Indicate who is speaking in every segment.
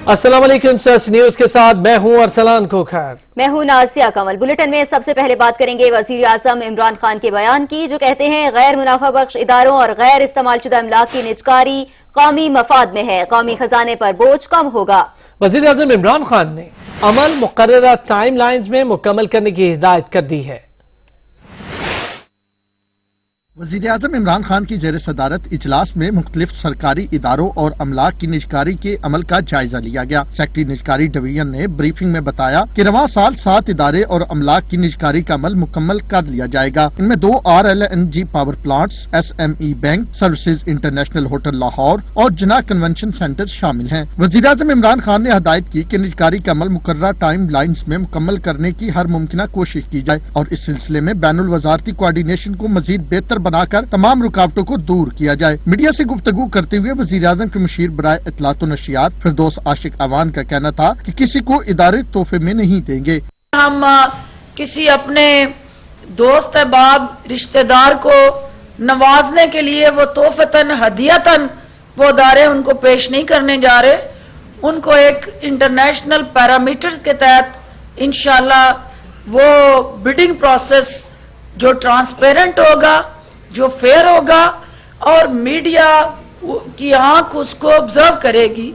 Speaker 1: अस्सलाम वालेकुम search news के साथ मैं हूं अरसलान खोखर।
Speaker 2: मैं हूं नासिया कमल। बुलेटिन में सबसे पहले बात करेंगे वजीर आजम इमरान खान के बयान की, जो कहते हैं गैर मुनाफा बख्श इदारों और गैर इस्तेमाल शुदा अमलाक की निजकारी कौमी मफाद में है, कौमी खजाने पर बोझ कम होगा।
Speaker 1: वजीर आजम इमरान खान ने अमल मुकर्ररा टाइम लाइन्स में मुकम्मल करने की हिदायत कर दी है।
Speaker 3: वज़ीर आज़म इमरान खान की ज़ेर सदारत इजलास में मुख्तलिफ सरकारी इदारों और अमलाक की निजकारी के अमल का जायजा लिया गया। सेक्रेटरी निजकारी डिवीजन ने ब्रीफिंग में बताया कि रवां साल 7 इदारे और अमलाक की निजकारी का अमल मुकम्मल कर लिया जाएगा। इनमें 2 RLNG power plants, SME bank, services international hotel Lahore और जना कन्वेंशन सेंटर शामिल हैं। वज़ीर आज़म इमरान खान ने हदायत की कि निजकारी का अमल मुकर्ररा टाइम लाइन्स में मुकम्मल करने की हर मुमकिन कोशिश की जाए और इस सिलसिले में बैनुल वज़ारती कोऑर्डिनेशन को मजीद बेहतर बनाकर तमाम रुकावटों को दूर किया जाए। मीडिया से गुफ्तगू करते हुए वज़ीर आज़म के मुशीर बराए इत्तलात व नशियात फिरदौस आशिक अवान का कहना था कि किसी को इदारे तोहफे में नहीं देंगे।
Speaker 4: हम किसी अपने दोस्त अहबाब रिश्तेदार को नवाजने के लिए वो तोहफतन हदियतन वो इदारे उनको पेश नहीं करने जा रहे। उनको एक इंटरनेशनल पैरामीटर्स के तहत इंशाल्लाह वो बिडिंग प्रोसेस जो ट्रांसपेरेंट होगा, जो फेयर होगा और मीडिया की आंख उसको ऑब्जर्व करेगी,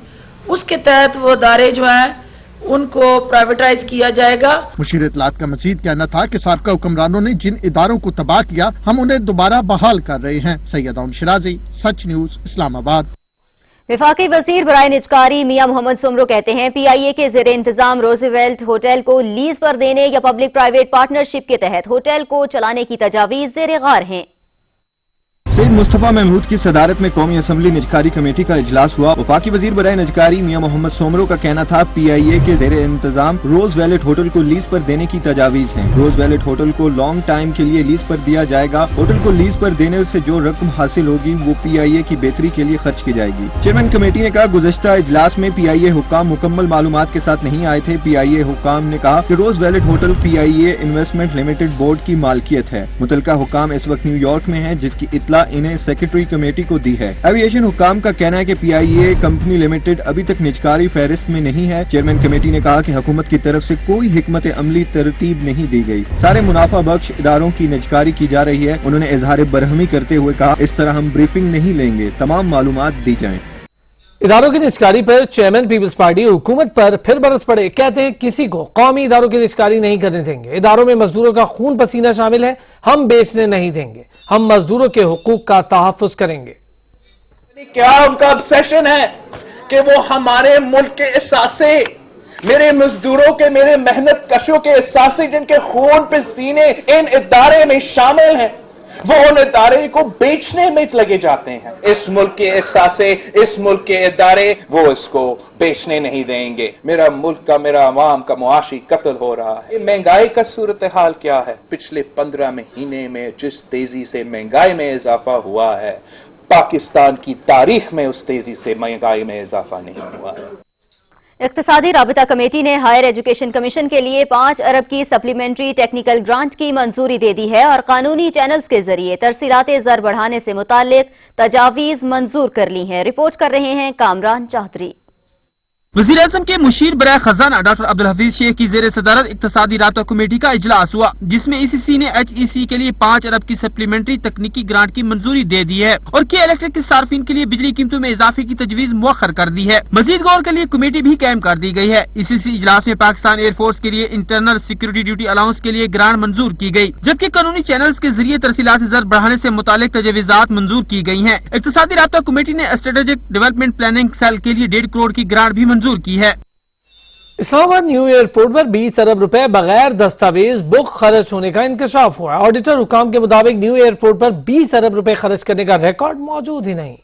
Speaker 4: उसके तहत वो इदारे जो हैं उनको प्राइवेटाइज किया जाएगा।
Speaker 3: मुशीर इत्तलात का मजीद कहना था कि साबका हुक्मरानों ने जिन इदारों को तबाह किया हम उन्हें दोबारा बहाल कर रहे हैं। सैयद शिराजी, सच न्यूज, इस्लामाबाद।
Speaker 2: वफाकी वजीर बराए निजकारी मियां मोहम्मद सुमरो कहते हैं PIA के ज़ेरे इंतजाम रोज़वेल्ट होटल को लीज पर देने या पब्लिक प्राइवेट पार्टनरशिप के तहत होटल को चलाने की तजावीज़ ज़ेरे गौर हैं।
Speaker 5: सईद मुस्तफा महमूद की सदारत में कौमी असम्बली निजकारी कमेटी का इजलास हुआ। वफाकी वजीर बराए निजकारी मियां मोहम्मद सोमरो का कहना था PIA के ज़ेरे इंतजाम रोज वैलेट होटल को लीज पर देने की तजावीज है। रोज वैलेट होटल को लॉन्ग टाइम के लिए लीज पर दिया जाएगा। होटल को लीज पर देने से जो रकम हासिल होगी वो PIA की बेहतरी के लिए खर्च की जाएगी। चेयरमैन कमेटी ने कहा, गुज़श्ता इजलास में PIA हुक्काम मुकम्मल मालूमात के साथ नहीं आए थे। PIA हुक्काम ने कहा कि Roosevelt hotel PIA investment limited board की मालकियत है। मुतलका हुक्काम इस वक्त न्यूयॉर्क में है, जिसकी इत्तला इन्हें सेक्रेटरी कमेटी को दी है। एविएशन हुक्काम का कहना है कि PIA कंपनी लिमिटेड अभी तक निजकारी फहरिस्त में नहीं है। चेयरमैन कमेटी ने कहा कि हुकूमत की तरफ से कोई हिकमत अमली तरतीब नहीं दी गई। सारे मुनाफा बख्श इदारों की निजकारी की जा रही है। उन्होंने इजहार बरहमी करते हुए कहा, इस तरह हम ब्रीफिंग नहीं लेंगे, तमाम मालूमात दी जाएं।
Speaker 1: इदारों की निजकारी पर चेयरमैन पीपल्स पार्टी हुकूमत पर फिर बरस पड़े। कहते हैं किसी को कौमी इदारों की निजकारी नहीं करने देंगे। इदारों में मजदूरों का खून पसीना शामिल है, हम बेचने नहीं देंगे। हम मजदूरों के हुकूक का तहफ्फुज करेंगे।
Speaker 6: क्या उनका ऑब्सेशन है कि वो हमारे मुल्क के एहसासे, मेरे मजदूरों के, मेरे मेहनत कशों के एहसासे जिनके खून पसीने इन इदारे में शामिल हैं, वो उन इदारे को बेचने में लगे जाते हैं। इस मुल्क के एहसासे, इस मुल्क के इदारे वो इसको बेचने नहीं देंगे। मेरा मुल्क का, मेरा अवाम का मुआशी कत्ल हो रहा है। महंगाई का सूरत हाल क्या है? पिछले 15 महीने में जिस तेजी से महंगाई में इजाफा हुआ है, पाकिस्तान की तारीख में उस तेजी से महंगाई में इजाफा नहीं हुआ है।
Speaker 2: इक्तिसादी राबिता कमेटी ने हायर एजुकेशन कमीशन के लिए 5 अरब की सप्लीमेंट्री टेक्निकल ग्रांट की मंजूरी दे दी है और कानूनी चैनल्स के जरिए तरसीलात ज़र बढ़ाने से मुतालिक तजावीज़ मंजूर कर ली हैं। रिपोर्ट कर रहे हैं कामरान चौधरी।
Speaker 7: वज़ीर आज़म के मुशीर बराए खजाना डॉक्टर अब्दुल हफीज शेख की ज़ेर सदारत इक्तिसादी राबिता कमेटी का इजलास हुआ, जिसमें ECC ने HEC के लिए 5 अरब की सप्लीमेंट्री तकनीकी ग्रांट की मंजूरी दे दी है और के इलेक्ट्रिक के सार्फिन के लिए बिजली कीमतों में इजाफे की तजवीज़ मुअख्खर कर दी है। मजीद गौर के लिए कमेटी भी कायम कर दी गई है। ECC इजलास में पाकिस्तान एयरफोर्स के लिए इंटरनल सिक्योरिटी ड्यूटी अलाउंस के लिए ग्रांट मंजूर की गई, जबकि कानूनी चैनल्स के जरिए तरसीलात ज़र बढ़ाने से मुतालिक तजवीज़ात मंजूर की गई है। इक्तिसादी राबिता कमेटी ने स्ट्रेटेजिक डेवलपमेंट प्लानिंग सेल के लिए 1.5 करोड़ की ग्रांट भी मंजूर की है।
Speaker 1: इस्लामाबाद न्यू एयरपोर्ट पर 20 अरब रुपए बगैर दस्तावेज बुक खर्च होने का इंकशाफ हुआ। ऑडिटर हुकाम के मुताबिक न्यू एयरपोर्ट पर 20 अरब रुपए खर्च करने का रिकॉर्ड मौजूद ही नहीं।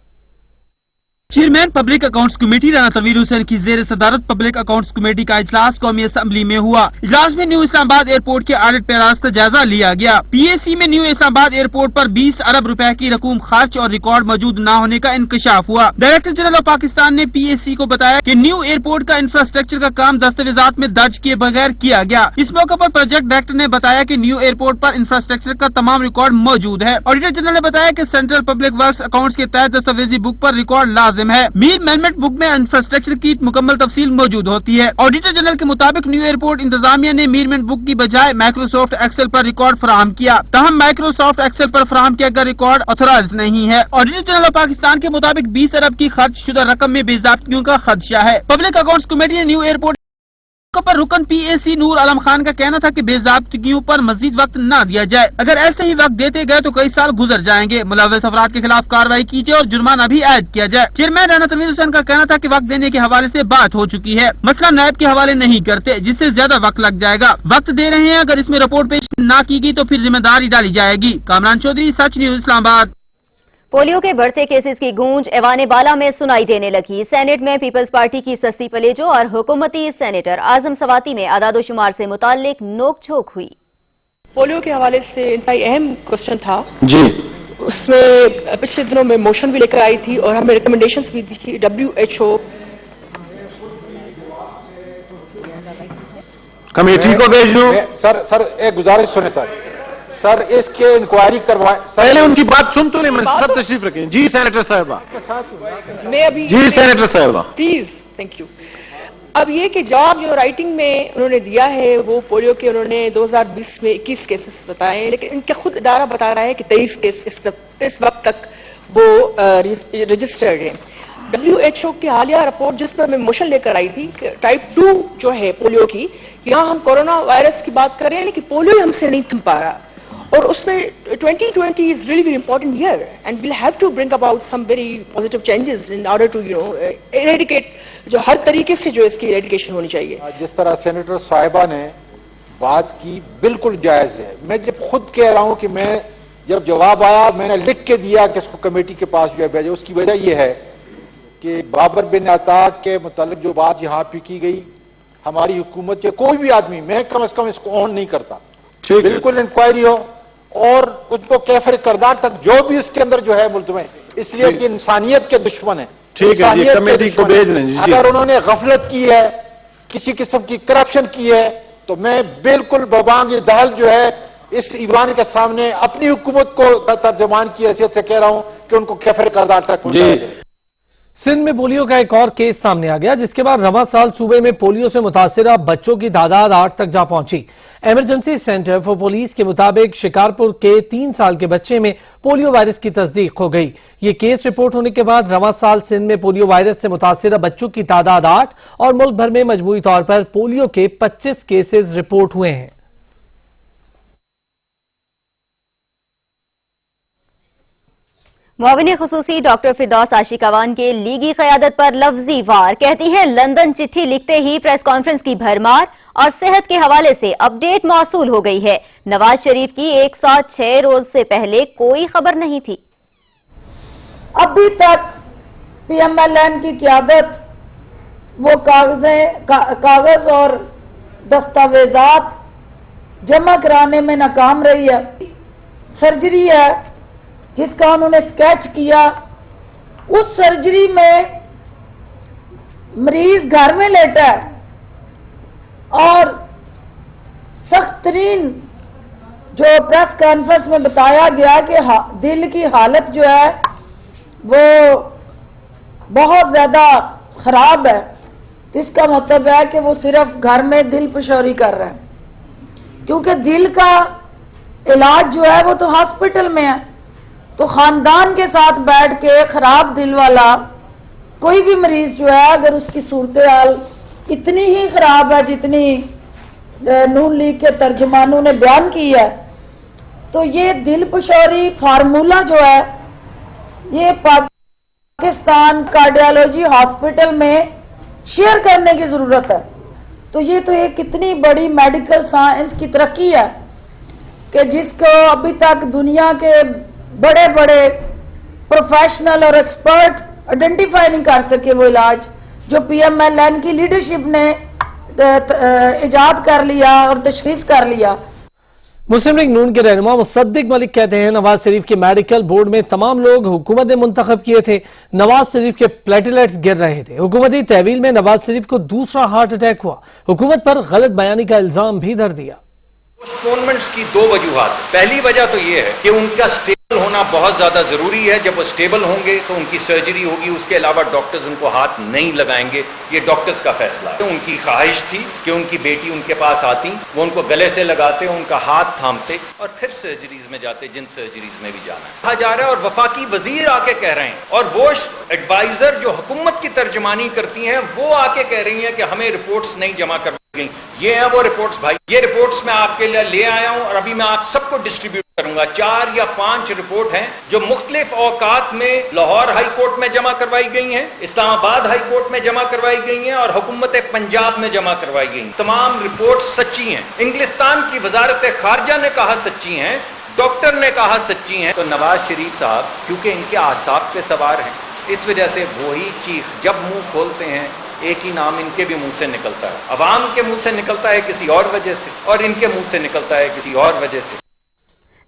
Speaker 7: Chairman public accounts committee Rana Tanveer Hussain की ज़ेर सदारत पब्लिक अकाउंट्स कमेटी का इजलास कौमी असम्बली में हुआ। इजलास में न्यू इस्लामाबाद एयरपोर्ट के ऑडिट पैराज का जायजा लिया गया। PAC में न्यू इस्लामाबाद एयरपोर्ट पर 20 अरब रुपए की रकूम खर्च और रिकॉर्ड मौजूद न होने का इंकशाफ हुआ। डायरेक्टर जनरल ऑफ पाकिस्तान ने PAC को बताया कि न्यू एयरपोर्ट का इंफ्रास्ट्रक्चर का काम दस्तावेजात में दर्ज किए बगैर किया गया। इस मौके पर प्रोजेक्ट डायरेक्टर ने बताया कि न्यू एयरपोर्ट पर इंफ्रास्ट्रक्चर का तमाम रिकॉर्ड मौजूद है। ऑडिटर जनरल ने बताया कि सेंट्रल पब्लिक वर्क्स अकाउंट्स के तहत दस्तावेजी बुक पर रिकॉर्ड लाजिम लाजिम है। मीर मैनेजमेंट बुक में इंफ्रास्ट्रक्चर की मुकम्मल तफसील मौजूद होती है। ऑडिटर जनरल के मुताबिक न्यू एयरपोर्ट इंतजामिया ने मीर मैनेजमेंट बुक की बजाय माइक्रोसॉफ्ट एक्सेल पर रिकॉर्ड फराहम किया। ताहम माइक्रोसॉफ्ट एक्सेल पर फराहम किया गया रिकॉर्ड ऑथराइज्ड नहीं है। ऑडिटर जनरल पाकिस्तान के मुताबिक 20 अरब की खर्च शुदा रकम में बेज़ाब्तियों का खदशा है। पब्लिक अकाउंट्स कमेटी ने न्यू एयरपोर्ट पर रुकन PAC नूर आलम खान का कहना था कि बेज़ाब्तियों पर मजीद वक्त न दिया जाए। अगर ऐसे ही वक्त देते गए तो कई साल गुजर जाएंगे। मुलव्वस अफराद के खिलाफ कार्रवाई की जाए और जुर्माना भी आयद किया जाए। चेयरमैन राना तनवीर हुसैन का कहना था कि वक्त देने के हवाले से बात हो चुकी है, मसला नायब के हवाले नहीं करते जिससे ज्यादा वक्त लग जाएगा। वक्त दे रहे हैं, अगर इसमें रिपोर्ट पेश न की गई तो फिर जिम्मेदारी डाली जाएगी। कामरान चौधरी, सच न्यूज, इस्लामाबाद।
Speaker 2: पोलियो के बढ़ते केसेस की गूंज ऐवान बाला में सुनाई देने लगी। सेनेट में पीपल्स पार्टी की सस्ती पलेजो और हुकूमती सेनेटर आजम सवाती में आदादोशुमार से मुताल्लिक नोक झोंक हुई।
Speaker 8: पोलियो के हवाले से इंतहाई अहम क्वेश्चन था
Speaker 9: जी,
Speaker 8: उसमें पिछले दिनों में मोशन भी लेकर आई थी और हमें रिकमेंडेशंस भी दी। WHO
Speaker 9: कमेटी को भेज दूं। सर एक गुजारिश सुने सर इसके इंक्वायरी करवाए। पहले उनकी बात सुन तो नहीं, मैं सब तशरीफ रखें। जी सेनेटर साहिबा,
Speaker 8: मैं अभी
Speaker 9: जी सेनेटर साहिबा
Speaker 8: प्लीज, थैंक यू। अब ये कि जवाब जो राइटिंग में उन्होंने दिया है वो पोलियो के उन्होंने 2020 में 21 केसेस बताए हैं, लेकिन इनका खुद इदारा बता रहा है कि 23 केस इस वक्त तक वो रजिस्टर्ड है। WHO की हालिया रिपोर्ट जिस पर मैं मोशन लेकर आई थी, टाइप 2 जो है पोलियो की, यहाँ हम कोरोना वायरस की बात कर रहे हैं लेकिन पोलियो हमसे नहीं थम पा रहा। और उसमें 2020 is really very important year and we'll have to bring about some very positive changes in order to eradicate जो हर तरीके से जो इसकी eradication होनी चाहिए।
Speaker 9: जिस तरह सेनेटर साहिबा ने बात की बिल्कुल जायज है। मैं जब खुद कह रहा हूं कि मैं जब जवाब आया मैंने लिख के दिया कि इसको कमेटी के पास जो है भेजा, उसकी वजह यह है कि बाबर बिन अता के मुतालिक जो बात यहाँ पे की गई, हमारी हुकूमत के कोई भी आदमी, मैं कम से कम इसको ऑन नहीं करता। बिल्कुल इंक्वायरी हो और उनको कैफर करदार तक जो भी इसके अंदर जो है मुल्ज़िम है, इसलिए कि इंसानियत के दुश्मन है। ठीक है जी, कमेटी को भेज रहे हैं। अगर उन्होंने गफलत की है, किसी किस्म की करप्शन की है, तो मैं बिल्कुल बबांग दहल जो है इस ईवान के सामने अपनी हुकूमत को तर्जुमान की हैसियत से कह रहा हूं कि उनको कैफर करदार तक पहुंचाया जाए।
Speaker 1: सिंध में पोलियो का एक और केस सामने आ गया, जिसके बाद रवां साल सूबे में पोलियो से मुतासिरा बच्चों की तादाद 8 तक जा पहुंची। इमरजेंसी सेंटर फॉर पुलिस के मुताबिक शिकारपुर के 3 साल के बच्चे में पोलियो वायरस की तस्दीक हो गई। ये केस रिपोर्ट होने के बाद रवां साल सिंध में पोलियो वायरस से मुतासिरा बच्चों की तादाद 8 और मुल्क भर में मजमूई तौर पर पोलियो के 25 केसेस रिपोर्ट हुए हैं।
Speaker 2: मुआविन खुसूसी डॉक्टर फिरदौस आशिकावान के लीगी क़यादत पर लफ्जी वार, कहती हैं लंदन चिट्ठी लिखते ही प्रेस कॉन्फ्रेंस की भरमार और सेहत के हवाले से अपडेट मौसूल हो गई है। नवाज शरीफ की 106 रोज से पहले कोई खबर नहीं थी।
Speaker 4: अभी तक PMLN की क़यादत वो कागज और दस्तावेजात जमा कराने में नाकाम रही है। सर्जरी है जिसका उन्होंने स्केच किया, उस सर्जरी में मरीज घर में लेटा है और सख्त तरीन जो प्रेस कॉन्फ्रेंस में बताया गया कि दिल की हालत जो है वो बहुत ज्यादा खराब है, तो इसका मतलब है कि वो सिर्फ घर में दिल पशोरी कर रहे हैं, क्योंकि दिल का इलाज जो है वो तो हॉस्पिटल में है। तो खानदान के साथ बैठ के खराब दिल वाला कोई भी मरीज जो है, अगर उसकी सूरत हाल इतनी ही खराब है जितनी नून लीग के तर्जुमानों ने बयान की है, तो ये दिल पशोरी फार्मूला जो है ये पाकिस्तान कार्डियोलॉजी हॉस्पिटल में शेयर करने की जरूरत है। तो ये तो एक कितनी बड़ी मेडिकल साइंस की तरक्की है कि जिसको अभी तक दुनिया के बड़े बड़े प्रोफेशनल और एक्सपर्ट आइडेंटिफाई नहीं कर सके वो इलाज जो PMLN की लीडरशिप ने इजाद कर लिया और तशखीस कर लिया।
Speaker 1: मुस्लिम लीग नून के रहनुमा मुसद्दिक मलिक कहते हैं नवाज शरीफ के मेडिकल बोर्ड में तमाम लोग हुकूमत ने मुंतखब किए थे। नवाज शरीफ के प्लेटलेट्स गिर रहे थे। हुकूमती तहवील में नवाज शरीफ को दूसरा हार्ट अटैक हुआ। हुकूमत पर गलत बयानी का इल्जाम भी धर दिया।
Speaker 10: पोस्टपोनमेंट्स की 2 वजूहात। पहली वजह तो यह है कि उनका ہونا بہت زیادہ ضروری ہے. جب وہ اسٹیبل ہوں گے تو ان کی سرجری ہوگی. اس کے علاوہ ڈاکٹرز ان کو ہاتھ نہیں لگائیں گے. یہ ڈاکٹرز کا فیصلہ ہے. ان کی خواہش تھی کہ ان کی بیٹی ان کے پاس آتی, وہ ان کو گلے سے لگاتے, ان کا ہاتھ تھامتے اور پھر سرجریز میں جاتے جن سرجریز میں بھی جانا ہے. کہا جا رہا ہے اور وفاقی وزیر آ کے کہہ رہے ہیں اور وہ ایڈوائزر جو حکومت کی ترجمانی کرتی ہیں وہ آ کے کہہ رہی ہیں کہ ہمیں رپورٹس نہیں جمع کر گئی. یہ ہیں وہ رپورٹس بھائی. یہ رپورٹس میں آپ کے لیے لے آیا ہوں اور ابھی میں آپ سب کو ڈسٹریبیوٹ کروں گا. 4 یا 5 رپورٹ ہیں جو مختلف اوقات میں لاہور ہائی کورٹ میں جمع کروائی گئی ہیں, اسلام آباد ہائی کورٹ میں جمع کروائی گئی ہیں اور حکومت پنجاب میں جمع کروائی گئی ہیں. تمام رپورٹس سچی ہیں. انگلستان کی وزارت خارجہ نے کہا سچی ہیں, ڈاکٹر نے کہا سچی ہیں. تو نواز شریف صاحب کیونکہ ان کے اعصاب پہ سوار ہیں, اس وجہ سے وہی چیخ جب منہ کھولتے ہیں ایک ہی نام ان کے بھی منہ سے نکلتا ہے. عوام کے منہ سے نکلتا ہے کسی اور وجہ سے اور ان کے منہ سے نکلتا ہے کسی اور وجہ سے.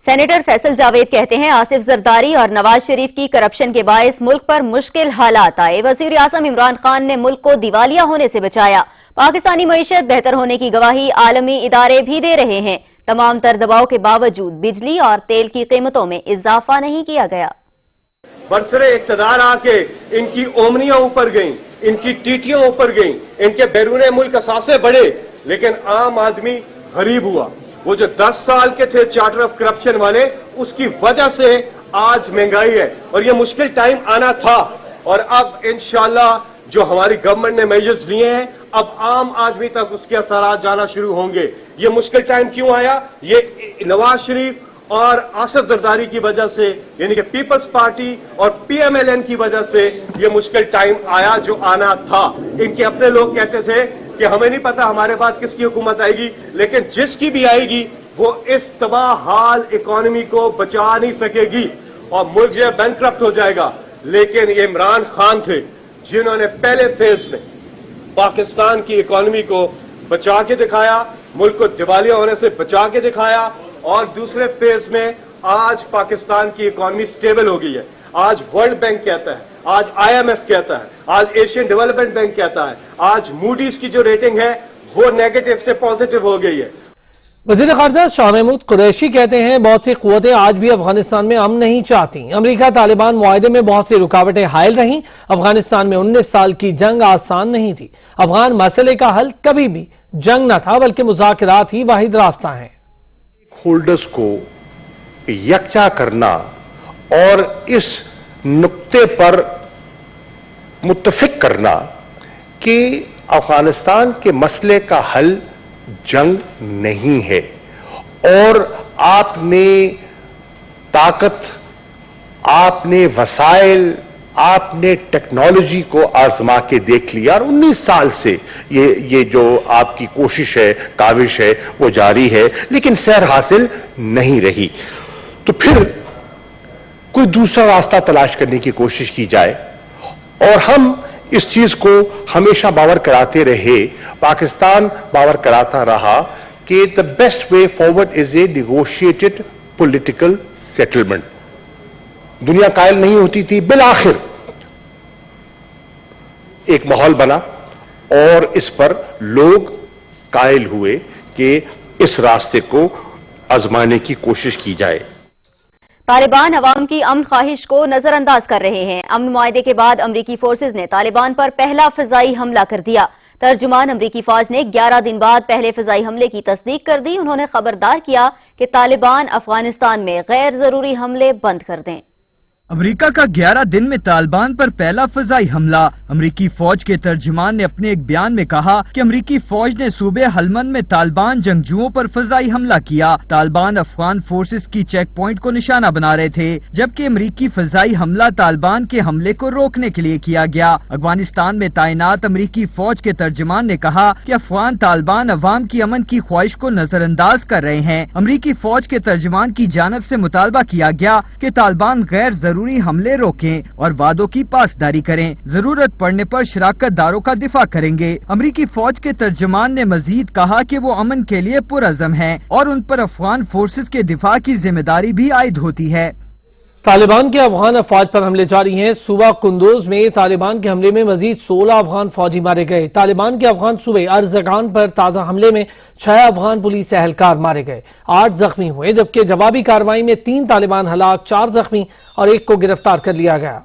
Speaker 2: سینیٹر فیصل جاوید کہتے ہیں آصف زرداری اور نواز شریف کی کرپشن کے باعث ملک پر مشکل حالات آئے. وزیر اعظم عمران خان نے ملک کو دیوالیہ ہونے سے بچایا. پاکستانی معیشت بہتر ہونے کی گواہی عالمی ادارے بھی دے رہے ہیں. تمام تر دباؤ کے باوجود بجلی اور تیل کی قیمتوں میں اضافہ نہیں کیا گیا.
Speaker 11: برسرے اقتدار آ کے ان کی اومنیاں اوپر گئیں, ان کی ٹیٹیاں اوپر گئیں, ان کے بیرون ملک اثاثے بڑھے, لیکن عام آدمی غریب ہوا. وہ جو 10 سال کے تھے چارٹر آف کرپشن والے, اس کی وجہ سے آج مہنگائی ہے اور یہ مشکل ٹائم آنا تھا. اور اب انشاءاللہ جو ہماری گورنمنٹ نے میجرز لیے ہیں اب عام آدمی تک اس کے اثرات جانا شروع ہوں گے. یہ مشکل ٹائم کیوں آیا؟ یہ نواز شریف اور آصف زرداری کی وجہ سے, یعنی کہ پیپلز پارٹی اور پی ایم ایل این کی وجہ سے یہ مشکل ٹائم آیا جو آنا تھا. ان کے اپنے لوگ کہتے تھے کہ ہمیں نہیں پتا ہمارے بعد کس کی حکومت آئے گی, لیکن جس کی بھی آئے گی وہ اس تباہ حال اکانومی کو بچا نہیں سکے گی اور ملک جو ہے بینکرپٹ ہو جائے گا. لیکن یہ عمران خان تھے جنہوں نے پہلے فیز میں پاکستان کی اکانومی کو بچا کے دکھایا, ملک کو دیوالیہ ہونے سے بچا کے دکھایا, اور دوسرے فیز میں آج پاکستان کی اکانومی سٹیبل ہو گئی ہے. آج ورلڈ بینک کہتا ہے, آج آئی ایم ایف کہتا ہے, آج ایشین ڈیولپمنٹ بینک کہتا ہے, آج موڈیز کی جو ریٹنگ ہے وہ نیگیٹو سے پازیٹو ہو گئی ہے.
Speaker 1: وزیر خارجہ شاہ محمود قریشی کہتے ہیں بہت سی قوتیں آج بھی افغانستان میں امن نہیں چاہتی. امریکہ طالبان معاہدے میں بہت سی رکاوٹیں حائل رہیں. افغانستان میں 19 سال کی جنگ آسان نہیں تھی. افغان مسئلے کا حل کبھی بھی جنگ نہ تھا بلکہ مذاکرات ہی واحد راستہ ہیں.
Speaker 12: ہولڈرز کو یکجا کرنا اور اس نقطے پر متفق کرنا کہ افغانستان کے مسئلے کا حل جنگ نہیں ہے اور آپ نے طاقت, آپ نے وسائل, آپ نے ٹیکنالوجی کو آزما کے دیکھ لیا اور 19 سال سے یہ جو آپ کی کوشش ہے, کاوش ہے, وہ جاری ہے, لیکن سیر حاصل نہیں رہی. تو پھر کوئی دوسرا راستہ تلاش کرنے کی کوشش کی جائے اور ہم اس چیز کو ہمیشہ باور کراتے رہے, پاکستان باور کراتا رہا کہ the best way forward is a negotiated political settlement. دنیا قائل نہیں ہوتی تھی, بالآخر ایک ماحول بنا اور اس پر لوگ قائل ہوئے کہ اس راستے کو آزمانے کی کوشش کی جائے.
Speaker 2: طالبان عوام کی امن خواہش کو نظر انداز کر رہے ہیں. امن معاہدے کے بعد امریکی فورسز نے طالبان پر پہلا فضائی حملہ کر دیا. ترجمان امریکی فوج نے 11 دن بعد پہلے فضائی حملے کی تصدیق کر دی. انہوں نے خبردار کیا کہ طالبان افغانستان میں غیر ضروری حملے بند کر دیں.
Speaker 7: امریکہ کا 11 دن میں طالبان پر پہلا فضائی حملہ. امریکی فوج کے ترجمان نے اپنے ایک بیان میں کہا کہ امریکی فوج نے صوبے ہلمند میں طالبان جنگجوؤں پر فضائی حملہ کیا. طالبان افغان فورسز کی چیک پوائنٹ کو نشانہ بنا رہے تھے جبکہ امریکی فضائی حملہ طالبان کے حملے کو روکنے کے لیے کیا گیا. افغانستان میں تعینات امریکی فوج کے ترجمان نے کہا کہ افغان طالبان عوام کی امن کی خواہش کو نظر انداز کر رہے ہیں. امریکی فوج کے ترجمان کی جانب سے مطالبہ کیا گیا کہ طالبان غیر ضروری حملے روکیں اور وعدوں کی پاسداری کریں. ضرورت پڑنے پر شراکت داروں کا دفاع کریں گے. امریکی فوج کے ترجمان نے مزید کہا کہ وہ امن کے لیے پرعزم ہیں اور ان پر افغان فورسز کے دفاع کی ذمہ داری بھی عائد ہوتی ہے.
Speaker 1: طالبان کے افغان افواج پر حملے جاری ہیں۔ صوبہ کندوز میں طالبان کے حملے میں مزید 16 افغان فوجی مارے گئے۔ طالبان کے افغان صوبے ارزگان پر تازہ حملے میں 6 افغان پولیس اہلکار مارے گئے، 8 زخمی ہوئے، جبکہ جوابی کارروائی میں 3 طالبان ہلاک، 4 زخمی اور 1 کو گرفتار کر لیا گیا۔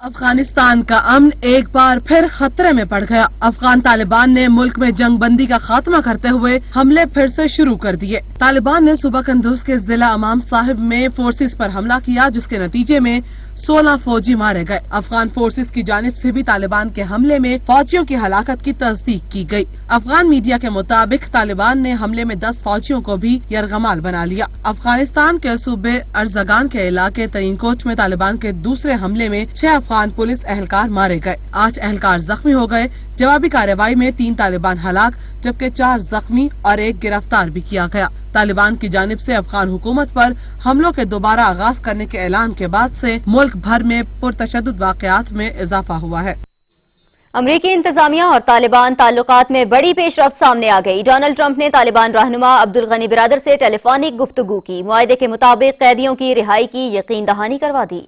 Speaker 13: افغانستان کا امن ایک بار پھر خطرے میں پڑ گیا۔ افغان طالبان نے ملک میں جنگ بندی کا خاتمہ کرتے ہوئے حملے پھر سے شروع کر دیے۔ طالبان نے صوبہ کندوز کے ضلع امام صاحب میں فورسز پر حملہ کیا، جس کے نتیجے میں 16 فوجی مارے گئے۔ افغان فورسز کی جانب سے بھی طالبان کے حملے میں فوجیوں کی ہلاکت کی تصدیق کی گئی۔ افغان میڈیا کے مطابق طالبان نے حملے میں 10 فوجیوں کو بھی یرغمال بنا لیا۔ افغانستان کے صوبے ارزگان کے علاقے ترین کوچ میں طالبان کے دوسرے حملے میں 6 افغان پولیس اہلکار مارے گئے، 8 اہلکار زخمی ہو گئے۔ جوابی کارروائی میں 3 طالبان ہلاک، جبکہ 4 زخمی اور 1 گرفتار بھی کیا گیا۔ طالبان کی جانب سے افغان حکومت پر حملوں کے دوبارہ آغاز کرنے کے اعلان کے بعد سے ملک بھر میں پرتشدد واقعات میں اضافہ ہوا ہے۔
Speaker 2: امریکی انتظامیہ اور طالبان تعلقات میں بڑی پیش رفت سامنے آ گئی۔ ڈونلڈ ٹرمپ نے طالبان رہنما عبدالغنی برادر سے ٹیلی فونک گفتگو کی، معاہدے کے مطابق قیدیوں کی رہائی کی یقین دہانی کروا دی۔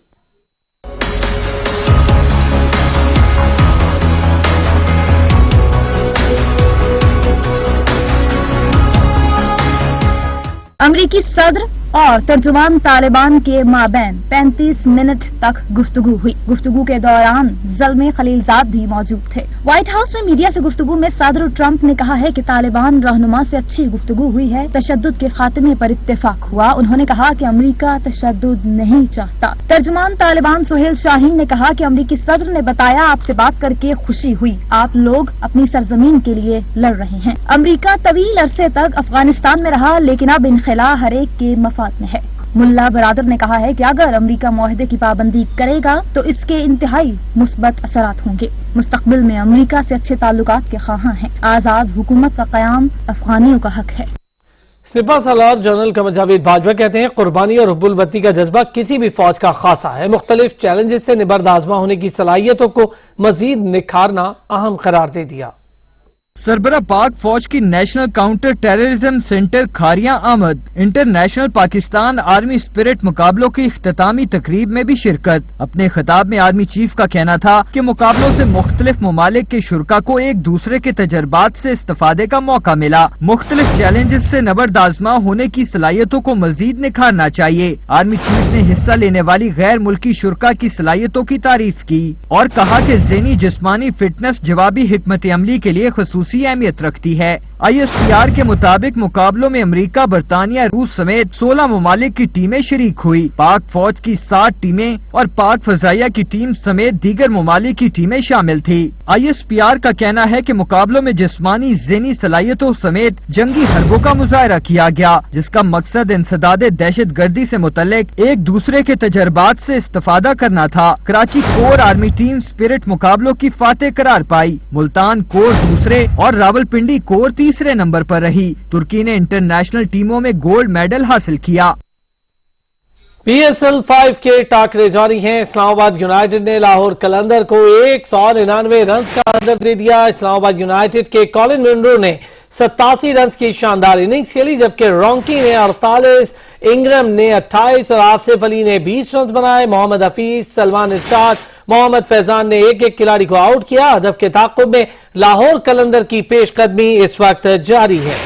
Speaker 14: امریکی صدر اور ترجمان طالبان کے مابین 35 منٹ تک گفتگو ہوئی۔ گفتگو کے دوران زلمے خلیل زاد بھی موجود تھے۔ وائٹ ہاؤس میں میڈیا سے گفتگو میں صدر ٹرمپ نے کہا ہے کہ طالبان رہنما سے اچھی گفتگو ہوئی ہے، تشدد کے خاتمے پر اتفاق ہوا۔ انہوں نے کہا کہ امریکہ تشدد نہیں چاہتا۔ ترجمان طالبان سہیل شاہین نے کہا کہ امریکی صدر نے بتایا آپ سے بات کر کے خوشی ہوئی، آپ لوگ اپنی سرزمین کے لیے لڑ رہے ہیں۔ امریکہ طویل عرصے تک افغانستان میں رہا، لیکن اب انخلا ہر ایک کے مفاد میں ہے۔ ملا برادر نے کہا ہے کہ اگر امریکہ معاہدے کی پابندی کرے گا تو اس کے انتہائی مثبت اثرات ہوں گے۔ مستقبل میں امریکہ سے اچھے تعلقات کے خواہاں ہیں۔ آزاد حکومت کا قیام افغانیوں کا حق ہے۔
Speaker 1: سپہ سالار جنرل قمر جاوید باجوہ کہتے ہیں قربانی اور حب الوطنی کا جذبہ کسی بھی فوج کا خاصہ ہے۔ مختلف چیلنجز سے نبرد آزما ہونے کی صلاحیتوں کو مزید نکھارنا اہم قرار دے دیا۔
Speaker 5: سربراہ پاک فوج کی national counter terrorism centre Kharian آمد انٹرنیشنل پاکستان آرمی اسپرٹ مقابلوں کی اختتامی تقریب میں بھی شرکت۔ اپنے خطاب میں آرمی چیف کا کہنا تھا کہ مقابلوں سے مختلف ممالک کے شرکاء کو ایک دوسرے کے تجربات سے استفادے کا موقع ملا۔ مختلف چیلنجز سے نبرد آزما ہونے کی صلاحیتوں کو مزید نکھارنا چاہیے۔ آرمی چیف نے حصہ لینے والی غیر ملکی شرکاء کی صلاحیتوں کی تعریف کی اور کہا کہ ذہنی جسمانی فٹنس جوابی حکمت عملی کے لیے خصوصی اہمیت رکھتی ہے۔ ISPR کے مطابق مقابلوں میں امریکہ، برطانیہ، روس سمیت 16 ممالک کی ٹیمیں شریک ہوئی۔ پاک فوج کی 60 ٹیمیں اور پاک فضائیہ کی ٹیم سمیت دیگر ممالک کی ٹیمیں شامل تھی۔ ISPR کا کہنا ہے کہ مقابلوں میں جسمانی ذہنی صلاحیتوں سمیت جنگی حربوں کا مظاہرہ کیا گیا، جس کا مقصد انسداد دہشت گردی سے متعلق ایک دوسرے کے تجربات سے استفادہ کرنا تھا۔ کراچی کور آرمی ٹیم اسپرٹ مقابلوں کی فاتح قرار پائی۔ ملتان کور دوسرے اور راولپنڈی کور تیسرے نمبر پر رہی۔ ترکی نے انٹرنیشنل ٹیموں میں گولڈ میڈل حاصل کیا۔
Speaker 1: PSL 5 کے ٹاکرے جاری ہیں۔ اسلام آباد یونائیٹڈ نے لاہور قلندر کو 199 رنز کا ہدف دے دیا۔ اسلام آباد یونائیٹڈ کے کولن منرو نے 87 رنز کی شاندار اننگز کھیلی، جبکہ رونکی نے 48، انگرم نے 28 اور آصف علی نے 20 رنز بنائے۔ محمد حفیظ، سلمان ارشاد، محمد فیضان نے ایک کھلاڑی کو آؤٹ کیا۔ ہدف کے تعاقب میں لاہور قلندر کی پیش قدمی اس وقت جاری ہے۔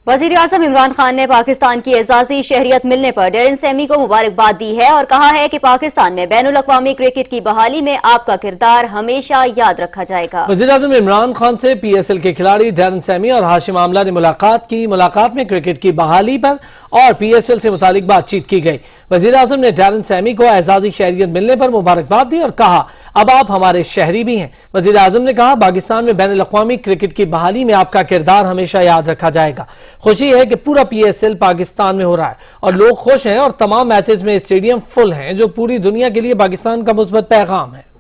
Speaker 2: وزیر اعظم عمران خان نے پاکستان کی اعزازی شہریت ملنے پر ڈیرن سیمی کو مبارکباد دی ہے اور کہا ہے کہ پاکستان میں بین الاقوامی کرکٹ کی بحالی میں آپ کا کردار ہمیشہ یاد رکھا جائے گا۔
Speaker 1: وزیر اعظم عمران خان سے PSL کے کھلاڑی ڈیرن سیمی اور ہاشم عاملہ نے ملاقات کی۔ ملاقات میں کرکٹ کی بحالی پر اور PSL سے متعلق بات چیت کی گئی۔ وزیر اعظم نے ڈیرن سیمی کو اعزازی شہریت ملنے پر مبارکباد دی اور کہا اب آپ ہمارے شہری بھی ہیں۔ وزیر اعظم نے کہا پاکستان میں بین الاقوامی کرکٹ کی بحالی میں آپ کا کردار ہمیشہ یاد رکھا جائے گا۔ خوشی ہے کہ پورا PSL پاکستان میں ہو رہا ہے اور لوگ خوش ہیں اور تمام میچز میں اسٹیڈیم فل ہیں، جو پوری دنیا کے لیے پاکستان کا مثبت پیغام ہے۔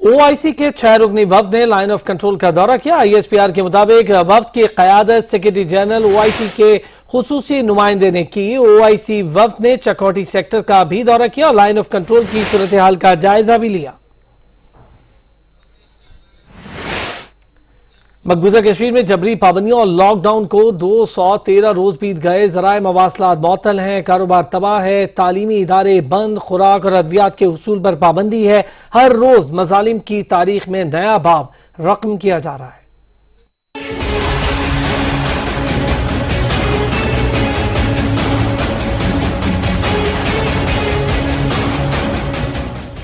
Speaker 1: OIC کے 6 رکنی وفد نے لائن آف کنٹرول کا دورہ کیا۔ ISPR کے مطابق وفد کی قیادت سیکرٹری جنرل OIC کے خصوصی نمائندے نے کی۔ OIC وفد نے چکوٹی سیکٹر کا بھی دورہ کیا اور لائن آف کنٹرول کی صورتحال کا جائزہ بھی لیا۔ मकबूजा कश्मीर में जबरी पाबंदियों और लॉकडाउन को 213 रोज बीत गए। ज़राए मवासलात मअतल हैं, कारोबार तबाह है, तालीमी इदारे बंद, खुराक और अद्वियात के हुसूल पर पाबंदी है। हर रोज मजालिम की तारीख में नया बाब रकम किया जा रहा है।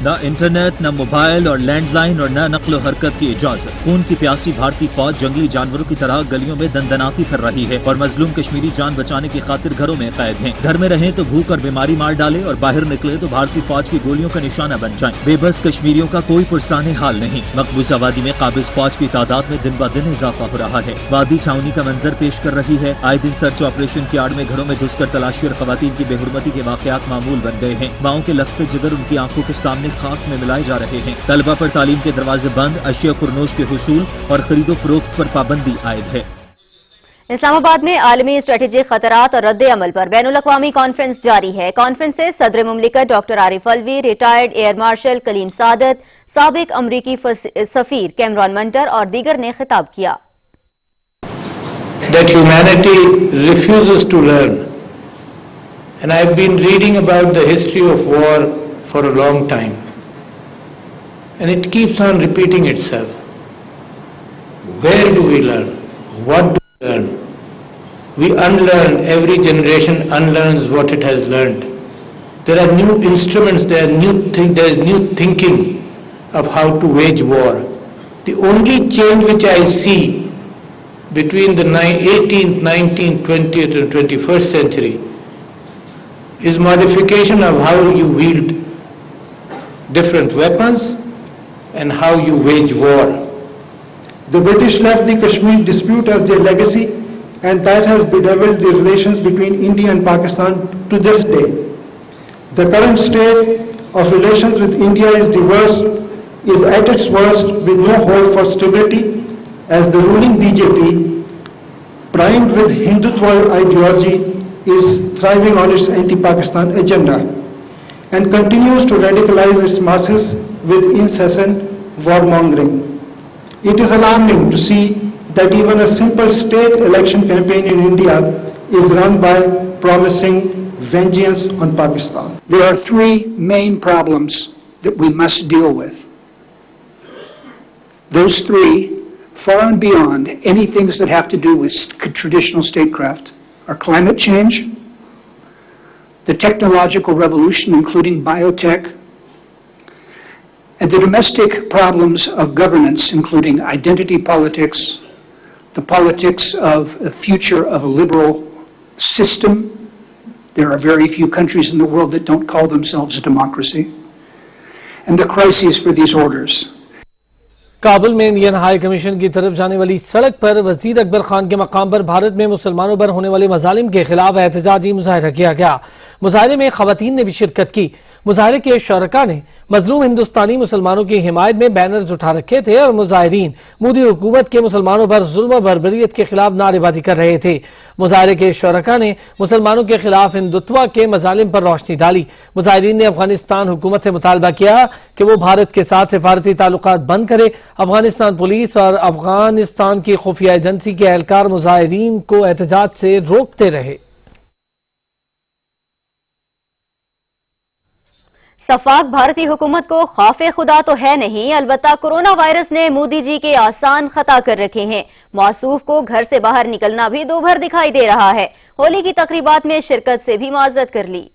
Speaker 15: न इंटरनेट, न मोबाइल और लैंडलाइन और न नक्लो हरकत की इजाजत। खून की प्यासी भारतीय फौज जंगली जानवरों की तरह गलियों में दंदनाती फिर रही है और मजलूम कश्मीरी जान बचाने की खातिर घरों में कैद हैं। घर में रहें तो भूख और बीमारी मार डाले और बाहर निकले तो भारतीय फौज की गोलियों का निशाना बन जाएं। बेबस कश्मीरियों का कोई पुरसाने हाल नहीं। मकबूजा वादी में काबिज फौज की तादाद में दिन ब दिन इजाफा हो रहा है। वादी छावनी का मंजर पेश कर रही है। आए दिन सर्च ऑपरेशन की आड़ में घरों में घुसकर तलाशी और खवातीन की बेहुरमती के वाकयात मामूल बन गए हैं। माओं के लख्ते जिगर उनकी आंखों के सामने खाक में मिलाए जा रहे हैं। तलबा पर तालीम के दरवाजे बंद, अशिया खुरनोश के हुसूल और खरीदो फरोख्त पर पाबंदी आयद है।
Speaker 2: इस्लामाबाद में आलमी स्ट्रेटेजिक खतरात और रद्द अमल पर बैनुल अक़वामी कॉन्फ्रेंस जारी है। कॉन्फ्रेंस से सदर मुमलिकत doctor Arif Alvi, retired air marshal Kaleem Saadat, साबिक अमरीकी सफीर कैमरॉन मंटर और दीगर ने खिताब किया।
Speaker 16: That humanity refuses to learn, and I have been reading about the history of war for a long time, and it keeps on repeating itself. Where do we learn? What do we learn? We unlearn. Every generation unlearns what it has learned. There are new instruments, there is new thinking of how to wage war. The only change which I see between the 18th, 19th, 20th and 21st century is modification of how you wield different weapons and how you wage war.
Speaker 17: The British left the Kashmir dispute as their legacy, and that has bedeviled the relations between India and Pakistan to this day. The current state of relations with India is at its worst, with no hope for stability, as the ruling BJP, primed with Hindutva ideology, is thriving on its anti-Pakistan agenda and continues to radicalize its masses with incessant warmongering. It is alarming to see that even a simple state election campaign in India is run by promising vengeance on Pakistan.
Speaker 18: There are three main problems that we must deal with. Those three, far and beyond any things that have to do with traditional statecraft, are climate change, the technological revolution, including biotech, and the domestic problems of governance, including identity politics, the politics of the future of a liberal system. There are very few countries in the world that don't call themselves a democracy, and the crises for these orders.
Speaker 1: Kabul में Indian high commission की तरफ जाने वाली सड़क पर वजीर अकबर खान के मकाम पर भारत में मुसलमानों पर होने वाले मजालिम के खिलाफ एहतजाजी मुजाहरा किया गया। मुजाहरे में खवातीन ने भी शिरकत की। मुजाहरे के शरका ने मजलूम हिंदुस्तानी मुसलमानों की हिमायत में बैनर्स उठा रखे थे और मुजाहिरीन मोदी हुकूमत के मुसलमानों पर जुल्म बर्बरियत के खिलाफ नारेबाजी कर रहे थे। मुजाहरे के शरका ने मुसलमानों के खिलाफ हिंदुत्व के मजालिम पर रोशनी डाली। मुजाहिरीन ने अफगानिस्तान हुकूमत से मुतालबा किया कि वो भारत के साथ सिफारती ताल्लुकात बंद करे। अफगानिस्तान पुलिस और अफगानिस्तान की खुफिया एजेंसी के एहलकार मुजाहिरीन को एहतजाज से रोकते रहे।
Speaker 2: सफाक भारतीय हुकूमत को खौफ खुदा तो है नहीं, अलबत्ता कोरोना वायरस ने मोदी जी के आसान खता कर रखे हैं। मौसूफ को घर से बाहर निकलना भी दोभर दिखाई दे रहा है। होली की तकरीबात में शिरकत से भी माजरत कर ली।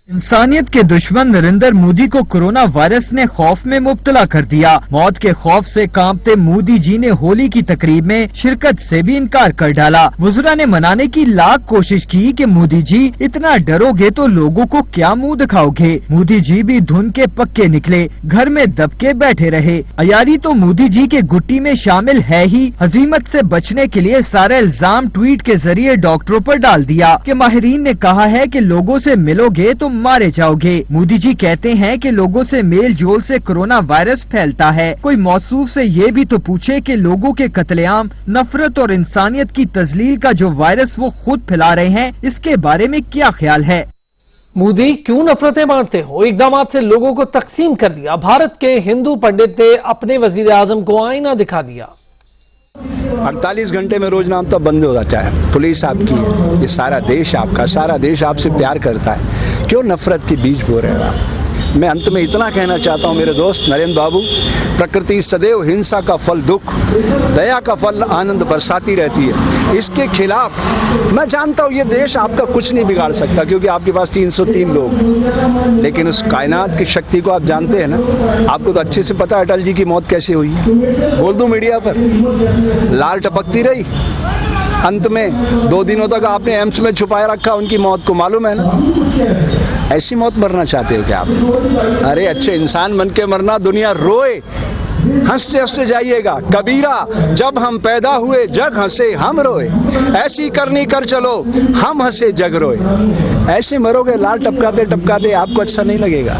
Speaker 19: इंसानियत के दुश्मन नरेंद्र मोदी को कोरोना वायरस ने खौफ में मुब्तला कर दिया। मौत के खौफ से कांपते मोदी जी ने होली की तकरीब में शिरकत से भी इनकार कर डाला। वुज़रा ने मनाने की लाख कोशिश की कि मोदी जी इतना डरोगे तो लोगों को क्या मुंह दिखाओगे। मोदी जी भी धुन के पक्के निकले, घर में दबके बैठे रहे। अयारी तो मोदी जी के गुट्टी में शामिल है ही। हजीमत से बचने के लिए सारा इल्जाम ट्वीट के जरिए डॉक्टरों पर डाल दिया कि माहिरीन ने कहा है कि लोगों से मिलोगे तो मारे जाओगे। मोदी जी कहते हैं कि लोगों से मेल जोल से कोरोना वायरस फैलता है। कोई मौसूफ से ये भी तो पूछे कि लोगों के कत्लेआम, नफरत और इंसानियत की तजलील का जो वायरस वो खुद फैला रहे हैं, इसके बारे में क्या ख्याल है।
Speaker 1: मोदी क्यों नफरतें बांटते हो, इकदाम से लोगों को तकसीम कर दिया। भारत के हिंदू पंडित ने अपने वजीर आजम को आईना दिखा दिया।
Speaker 20: 48 घंटे में रोजनामा तो बंद हो जाता है। पुलिस आपकी है, ये सारा देश आपका, सारा देश आपसे प्यार करता है, क्यों नफरत के बीज बो रहे हो आप? मैं अंत में इतना कहना चाहता हूँ मेरे दोस्त नरेंद्र बाबू, प्रकृति सदैव हिंसा का फल दुख, दया का फल आनंद बरसाती रहती है। इसके खिलाफ मैं जानता हूँ ये देश आपका कुछ नहीं बिगाड़ सकता, क्योंकि आपके पास 303 लोग, लेकिन उस कायनात की शक्ति को आप जानते हैं ना। आपको तो अच्छे से पता है अटल जी की मौत कैसे हुई, बोल दूं मीडिया पर, लाल टपकती रही, अंत में 2 दिनों तक आपने एम्स में छुपाए रखा उनकी मौत को, मालूम है ना। ऐसी मौत मरना चाहते हो क्या आप? अरे अच्छे इंसान बन के मरना, दुनिया रोए, हंसते हंसते जाइएगा। कबीरा, जब हम पैदा हुए जग हंसे हम रोए, ऐसी करनी कर चलो हम हंसे जग रोए। ऐसे मरोगे लाल टपकाते टपकाते, आपको अच्छा नहीं लगेगा।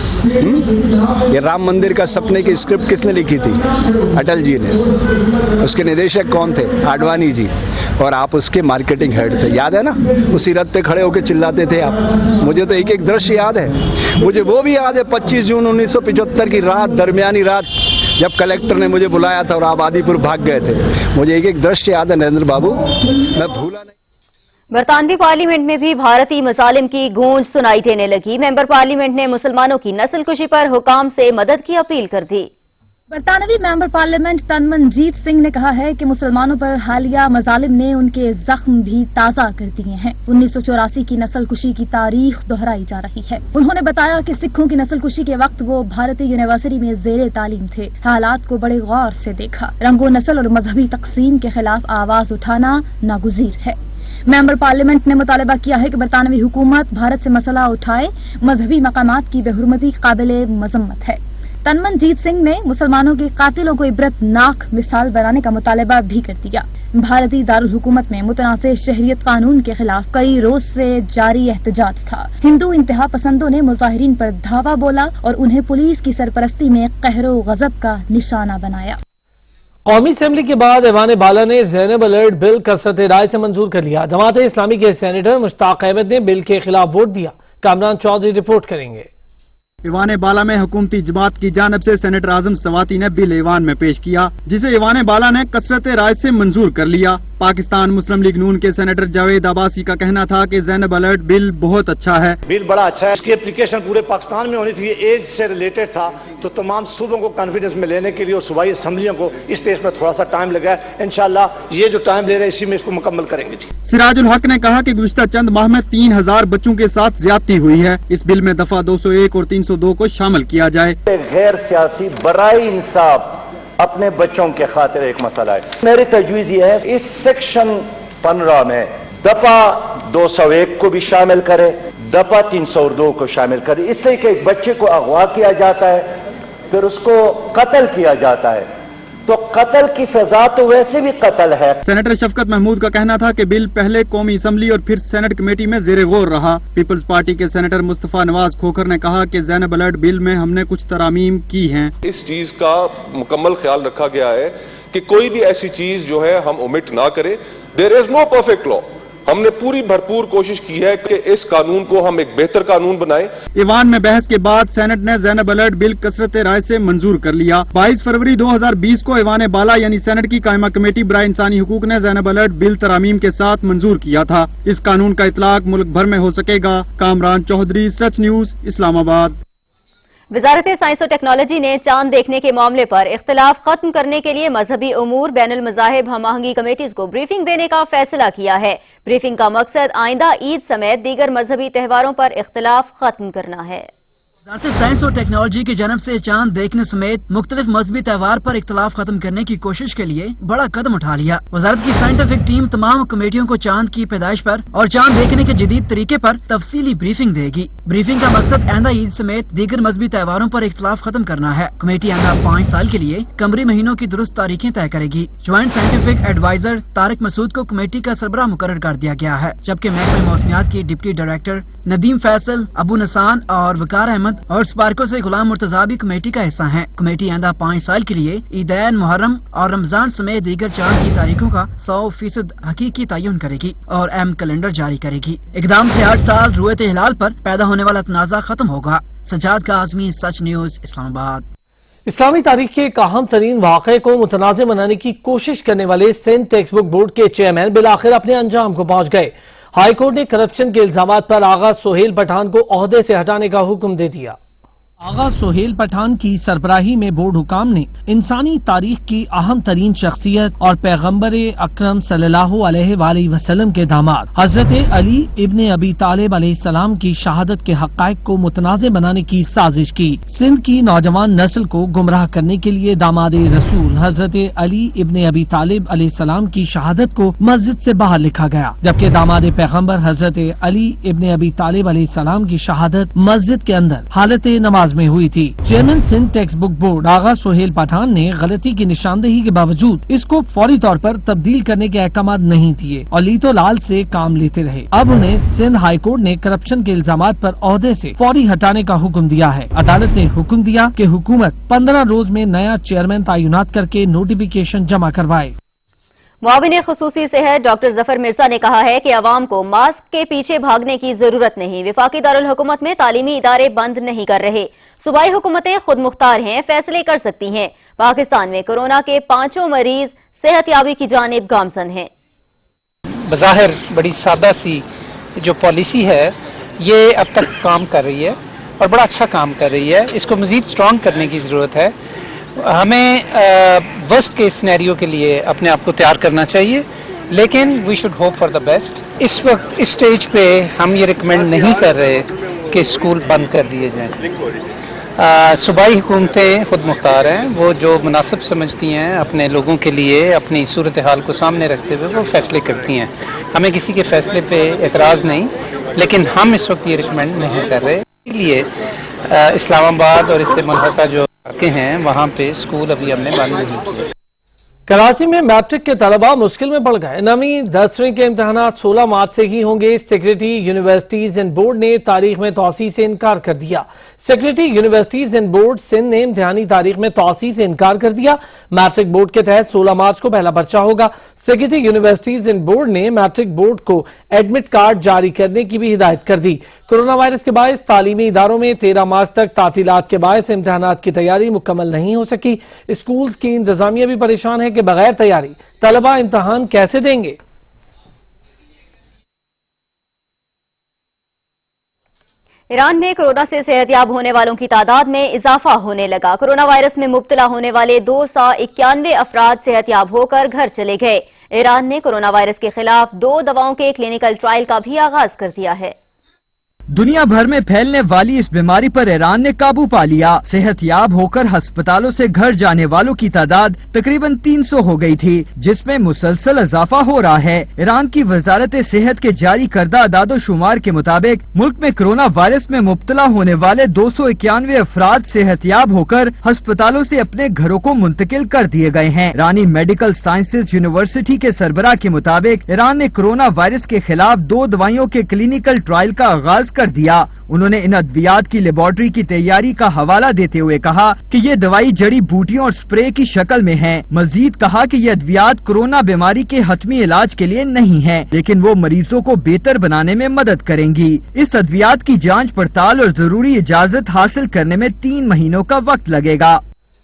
Speaker 20: ये राम मंदिर का सपने की स्क्रिप्ट किसने लिखी थी? अटल जी ने। उसके निदेशक कौन थे? आडवाणी जी, और आप उसके मार्केटिंग हेड थे, याद है ना? उसी रथ पे खड़े होकर चिल्लाते थे आप। मुझे तो एक एक दृश्य याद है, मुझे वो भी याद है 25 जून 1975 की रात, दरमियानी रात, जब कलेक्टर ने मुझे बुलाया था और आप आदिपुर भाग गए थे। मुझे एक एक दृश्य याद है नरेंद्र बाबू, मैं भूला नहीं।
Speaker 2: बरतानवी पार्लियामेंट में भी भारतीय मसालिम की गूंज सुनाई देने लगी। मेंबर पार्लियामेंट ने मुसलमानों की नस्लकुशी पर हुकाम से मदद की अपील कर दी।
Speaker 14: बरतानवी मेंबर पार्लियामेंट तनमनजीत सिंह ने कहा है कि मुसलमानों पर हालिया मजालिम ने उनके जख्म भी ताज़ा कर दिए हैं। 1984 की नस्लकुशी की तारीख दोहराई जा रही है। उन्होंने बताया कि सिखों की नस्लकुशी के वक्त वो भारतीय यूनिवर्सिटी में ज़ेरे तालीम थे। हालात को बड़े गौर से देखा। रंगो नस्ल और मजहबी तकसीम के खिलाफ आवाज उठाना नागुज़ीर है। मेंबर पार्लियामेंट ने मुतालबा किया है कि बरतानवी हुकूमत भारत से मसला उठाए। मजहबी मकामात की बेहुरमती काबिले मजम्मत है। तनमनजीत सिंह ने मुसलमानों के कातिलों को इबरतनाक मिसाल बनाने का मुतालबा भी कर दिया। भारतीय दारुल हुकूमत में मुतनाज़ शहरियत कानून के खिलाफ कई रोज से जारी एहतजाज था। हिंदू इंतहा पसंदों ने मुजाहिरीन पर धावा बोला और उन्हें पुलिस की सरपरस्ती में कहरो गजब का निशाना बनाया।
Speaker 1: कौमी असेंबली के बाद ऐवान बाला ने ज़ैनब अलर्ट बिल कसरत राय से मंजूर कर लिया। जमात इस्लामी के सेनेटर मुश्ताक अहमद ने बिल के खिलाफ वोट दिया। कामरान चौधरी रिपोर्ट करेंगे।
Speaker 5: ईवान बाला में हुकूमती जमात की जानब से सेनेटर आजम सवाती ने बिल ईवान में पेश किया, जिसे ईवान बाला ने कसरत राय से मंजूर कर लिया। पाकिस्तान मुस्लिम लीग नून के सेनेटर जावेद अब्बासी का कहना था कि ज़ैनब अलर्ट बिल बहुत अच्छा है।
Speaker 21: बिल बड़ा अच्छा है, इसकी एप्लीकेशन पूरे पाकिस्तान में होनी थी, एज से रिलेटेड था, तो तमाम सूबों को कॉन्फिडेंस में लेने के लिए और सूबाई असम्बलियों को इस स्टेज में थोड़ा सा टाइम लगा है। इंशाल्लाह ये जो टाइम ले रहे हैं इसी में इसको मुकम्मल करेंगे। सिराजुल हक ने कहा कि गुज़िश्ता चंद माह में 3000 बच्चों के साथ ज्यादती हुई है। इस बिल में दफा 201 और 302 को शामिल किया जाए।
Speaker 22: गैर सियासी बराई इंसाफ अपने बच्चों के खातिर एक मसला है। मेरी तजवीज़ ये है इस सेक्शन 15 में दफा 201 को भी शामिल करे, दफा 302 को शामिल करे, इसलिए कि एक बच्चे को अगवा किया जाता है फिर उसको कत्ल किया जाता है, तो कत्ल की सजा तो वैसे भी कत्ल है।
Speaker 5: सेनेटर शफकत महमूद का कहना था कि बिल पहले कौमी असम्बली और फिर सेनेट कमेटी में जेरे गौर रहा। पीपल्स पार्टी के सेनेटर मुस्तफा नवाज खोखर ने कहा कि ज़ैनब अलर्ट बिल में हमने कुछ तरामीम की हैं।
Speaker 23: इस चीज का मुकम्मल ख्याल रखा गया है कि कोई भी ऐसी चीज जो है हम ओमिट ना करें। There is no perfect law. हमने पूरी भरपूर कोशिश की है कि इस कानून को हम एक बेहतर कानून बनाएं। ईवान
Speaker 5: में बहस के बाद सेनेट ने ज़ैनब अलर्ट बिल कसरत राय से मंजूर कर लिया। 22 फरवरी 2020 को ईवान बाला यानी सेनेट की कायमा कमेटी बराए इंसानी हुकूक ने ज़ैनब अलर्ट बिल तरामीम के साथ मंजूर किया था। इस कानून का इतलाक मुल्क भर में हो सकेगा। कामरान चौधरी, सच न्यूज, इस्लामाबाद।
Speaker 2: वजारत साइंस और टेक्नोलॉजी ने चांद देखने के मामले पर इख्तिलाफ खत्म करने के लिए मजहबी उमूर बैनुल मज़ाहिब हम आहंगी कमेटीज को ब्रीफिंग देने का फैसला किया है। ब्रीफिंग का मकसद आइंदा ईद समेत दीगर मजहबी त्योहारों पर इख्तिलाफ खत्म करना है।
Speaker 24: वजारत साइंस और टेक्नोलॉजी की जानब से चांद देखने समेत मुख्तलिफ मजहबी त्योहार पर इख्तिलाफ खत्म करने की कोशिश के लिए बड़ा कदम उठा लिया। वजारत की साइंटिफिक टीम तमाम कमेटियों को चांद की पैदाइश पर और चांद देखने के जदीद तरीके पर तफसीली ब्रीफिंग देगी। ब्रीफिंग का मकसद आइंदा ईद समेत दीगर मजहबी त्योहारों पर इख्तिलाफ खत्म करना है। कमेटी आइंदा 5 साल के लिए कमरी महीनों की दुरुस्त तारीखें तय करेगी। Joint scientific adviser Tariq Masood को कमेटी का सरबराह मुकर्रर कर दिया गया है, जबकि महकमे मौसमियात की डिप्टी डायरेक्टर नदीम फैसल, अबू नसान और वकार अहमद और स्पार्को से गुलाम मुर्तजा भी कमेटी का हिस्सा हैं। कमेटी आइंदा 5 साल के लिए ईदैन, मुहर्रम और रमजान समेत दीगर चांद की तारीखों का 100% हकीकी तयन करेगी और एम कैलेंडर जारी करेगी। इकदाम से 8 साल रुयत हिलाल पर पैदा होने वाला तनाज़ा खत्म होगा। सज्जाद काज़मी, सच न्यूज, इस्लामाबाद।
Speaker 1: इस्लामी तारीख के एक अहम तरीन वाक़े को मुतनाज़ बनाने की कोशिश करने वाले सिंध टेक्स्ट बुक बोर्ड के चेयरमैन बिलाखिर अपने अंजाम को पहुंच गए। हाई कोर्ट ने करप्शन के इल्जामात पर आगा सोहेल पठान को ओहदे से हटाने का हुक्म दे दिया। आगा सोहेल पठान की सरबराही में बोर्ड हुकाम ने इंसानी तारीख की अहम तरीन शख्सियत और पैगम्बर अकरम सल्लल्लाहु अलैहि वसल्लम के दामाद हजरत अली इब्ने अबी तालिब अलैहिस्सलाम की शहादत के हक़ाइक़ को मुतनाज़े बनाने की साजिश की। सिंध की नौजवान नस्ल को गुमराह करने के लिए दामाद रसूल हजरत अली इब्ने अबी तालिब अलैहिस्सलाम की शहादत को मस्जिद से बाहर लिखा गया, जबकि दामाद पैगम्बर हजरत अली इब्ने अबी तालिब अलैहिस्सलाम की शहादत मस्जिद के अंदर हालत नमाज में हुई थी। Chairman Sindh text book board Agha Sohail Pathan ने गलती की निशानदेही के बावजूद इसको फौरी तौर पर तब्दील करने के अहकाम नहीं दिए और लीतो लाल से काम लेते रहे। अब उन्हें सिंध हाई कोर्ट ने करप्शन के इल्जामात पर ओहदे से फौरी हटाने का हुक्म दिया है। अदालत ने हुक्म दिया कि हुकूमत 15 रोज में नया चेयरमैन तैनात करके नोटिफिकेशन जमा करवाए।
Speaker 2: मुआविन खुसूसी सेहत डॉक्टर जफर मिर्जा ने कहा है कि अवाम को मास्क के पीछे भागने की जरूरत नहीं। विफाकी दारुल हुकूमत में तालीमी इदारे बंद नहीं कर रहे। सूबाई हुकूमतें खुद मुख्तार हैं, फैसले कर सकती हैं। पाकिस्तान में कोरोना के 5 मरीज सेहतयाबी की जानिब गामजन हैं।
Speaker 3: बज़ाहिर बड़ी सादा सी जो पॉलिसी है ये अब तक काम कर रही है और बड़ा अच्छा काम कर रही है। इसको मजीद स्ट्रॉन्ग करने की ज़रूरत है। हमें वर्स्ट केस सिनेरियो के लिए अपने आप को तैयार करना चाहिए, लेकिन we should hope for the best. इस वक्त इस स्टेज पे हम ये रिकमेंड नहीं कर रहे कि स्कूल बंद कर दिए जाएं। सूबाई हुकूमतें खुद मुख्तार हैं, वो जो मुनासिब समझती हैं अपने लोगों के लिए अपनी सूरत हाल को सामने रखते हुए वो फैसले करती हैं। हमें किसी के फैसले पे एतराज़ नहीं, लेकिन हम इस वक्त ये रिकमेंड नहीं कर रहे। इसलिए इस्लामाबाद और इससे मुल्हका जो इलाके हैं वहाँ पे स्कूल अभी हमने बंद नहीं किए।
Speaker 1: कराची में मैट्रिक के तलबा मुश्किल में पड़ गए। 9वीं 10वीं के इम्तहानात 16 मार्च से ही होंगे। सेक्रेटरी यूनिवर्सिटीज एंड बोर्ड ने तारीख में तौसी से इनकार कर दिया। Secretary universities and board Sindh ने इम्तिहानी तारीख में तौसी से इनकार कर दिया। मैट्रिक बोर्ड के तहत 16 मार्च को पहला पर्चा होगा। सेक्रेटरी यूनिवर्सिटीज एंड बोर्ड ने मैट्रिक बोर्ड को एडमिट कार्ड जारी करने की भी हिदायत कर दी। कोरोना वायरस के बायस तालीमी इदारों में 13 मार्च तक तातीलात के बायस इम्तिहानात की तैयारी मुकम्मल नहीं हो सकी। स्कूल्स की इंतजामिया भी परेशान है कि बगैर तैयारी तलबा इम्तिहान कैसे देंगे।
Speaker 2: ईरान में कोरोना से सेहतयाब होने वालों की तादाद में इजाफा होने लगा। कोरोना वायरस में मुब्तला होने वाले 291 अफराद सेहतयाब होकर घर चले गए। ईरान ने कोरोना वायरस के खिलाफ 2 दवाओं के क्लिनिकल ट्रायल का भी आगाज कर दिया है।
Speaker 19: दुनिया भर में फैलने वाली इस बीमारी पर ईरान ने काबू पा लिया। सेहतयाब होकर अस्पतालों से घर जाने वालों की तादाद तकरीबन 300 हो गई थी, जिसमें मुसलसल इजाफा हो रहा है। ईरान की वजारत सेहत के जारी करदा अदादोशुमार के मुताबिक मुल्क में कोरोना वायरस में मुब्तला होने वाले 291 अफराद सेहतयाब होकर अस्पतालों से अपने घरों को मुंतकिल कर दिए गए हैं। ईरानी मेडिकल साइंसेज यूनिवर्सिटी के सरबराह के मुताबिक ईरान ने कोरोना वायरस के खिलाफ 2 दवाइयों के क्लिनिकल ट्रायल का आगाज कर दिया। उन्होंने इन अद्वियात की लेबोरेटरी की तैयारी का हवाला देते हुए कहा कि ये दवाई जड़ी बूटियों और स्प्रे की शक्ल में है। मजीद कहा कि ये अद्वियात कोरोना बीमारी के हतमी इलाज के लिए नहीं है, लेकिन वो मरीजों को बेहतर बनाने में मदद करेंगी। इस अद्वियात की जांच पड़ताल और जरूरी इजाजत हासिल करने में 3 महीनों का वक्त लगेगा।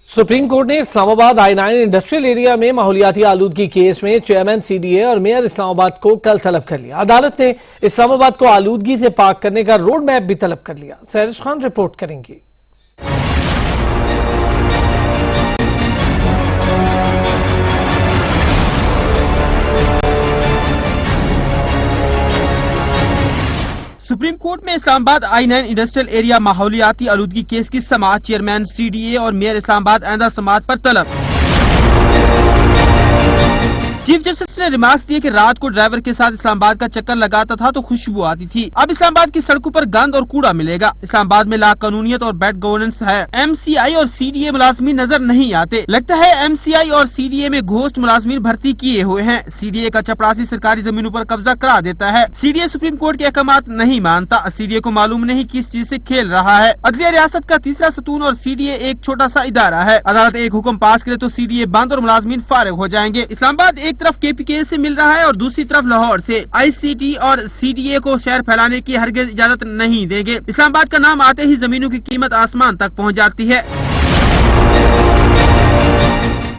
Speaker 1: सुप्रीम कोर्ट ने इस्लामाबाद I-9 इंडस्ट्रियल एरिया में माहौलियाती आलूदगी केस में चेयरमैन CDA और मेयर इस्लामाबाद को कल तलब कर लिया। अदालत ने इस्लामाबाद को आलूदगी से पाक करने का रोड मैप भी तलब कर लिया। सहरिश खान रिपोर्ट करेंगी।
Speaker 7: सुप्रीम कोर्ट में इस्लामाबाद I-9 इंडस्ट्रियल एरिया माहौलियाती आलूदगी केस की समाअत चेयरमैन CDA और मेयर इस्लामाबाद आइंदा समाअत पर तलब। चीफ जस्टिस ने रिमार्क्स दिए कि रात को ड्राइवर के साथ इस्लामाबाद का चक्कर लगाता था तो खुशबू आती थी। अब इस्लामाबाद की सड़कों पर गंद और कूड़ा मिलेगा। इस्लामाबाद में लाकानूनियत और बैड गवर्नेंस है। MCI और CDA मुलाजमीन नजर नहीं आते। लगता है MCI और CDA में घोस्ट मुलाजमीन भर्ती किए हुए हैं। CDA का चपरासी सरकारी जमीनों पर कब्जा करा देता है। CDA सुप्रीम कोर्ट के अहकामात नहीं मानता। CDA को मालूम नहीं किस चीज से खेल रहा है। अदलिया रियासत का तीसरा सतून और CDA एक छोटा सा इदारा है। अदालत एक हुक्म पास करे तो CDA बंद और मुलाजमीन फारिग हो जाएंगे। इस्लामाबाद एक तरफ KPK से मिल रहा है और दूसरी तरफ लाहौर से। ICT और CDA को शहर फैलाने की हरगिज इजाजत नहीं देंगे। इस्लामाबाद का नाम आते ही जमीनों की कीमत आसमान तक पहुंच जाती है।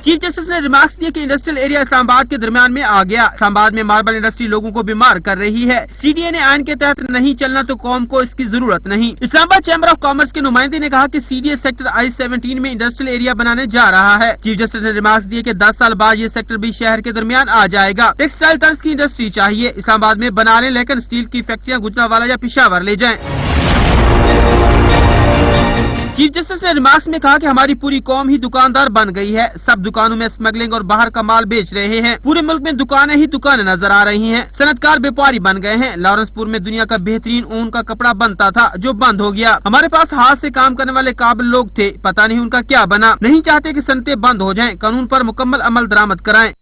Speaker 7: चीफ जस्टिस ने रिमार्क्स दिए कि इंडस्ट्रियल एरिया इस्लामाबाद के दरमियान में आ गया। इस्लामाबाद में मार्बल इंडस्ट्री लोगों को बीमार कर रही है। CDA ने आइन के तहत नहीं चलना तो कौम को इसकी जरूरत नहीं। इस्लामाबाद चैम्बर ऑफ कॉमर्स के नुमाइंदे ने कहा कि CDA सेक्टर I-17 में इंडस्ट्रियल एरिया बनाने जा रहा है। चीफ जस्टिस ने रिमार्क्स दिए कि 10 साल बाद ये सेक्टर भी शहर के दरमियान आ जाएगा। टेक्सटाइल तर्ज की इंडस्ट्री चाहिए, इस्लामाबाद में बना लें, लेकिन स्टील की फैक्ट्रियां गुजरांवाला या पेशावर ले जाएं। चीफ जस्टिस ने रिमार्क्स में कहा कि हमारी पूरी कौम ही दुकानदार बन गई है। सब दुकानों में स्मगलिंग और बाहर का माल बेच रहे हैं। पूरे मुल्क में दुकानें ही दुकानें नजर आ रही हैं। सनतकार व्यापारी बन गए हैं। लॉरेंसपुर में दुनिया का बेहतरीन ऊन का कपड़ा बनता था जो बंद हो गया। हमारे पास हाथ से काम करने वाले काबिल लोग थे, पता नहीं उनका क्या बना। नहीं चाहते कि सनतें बंद हो जाएं, कानून पर मुकम्मल अमल दरामद कराएं।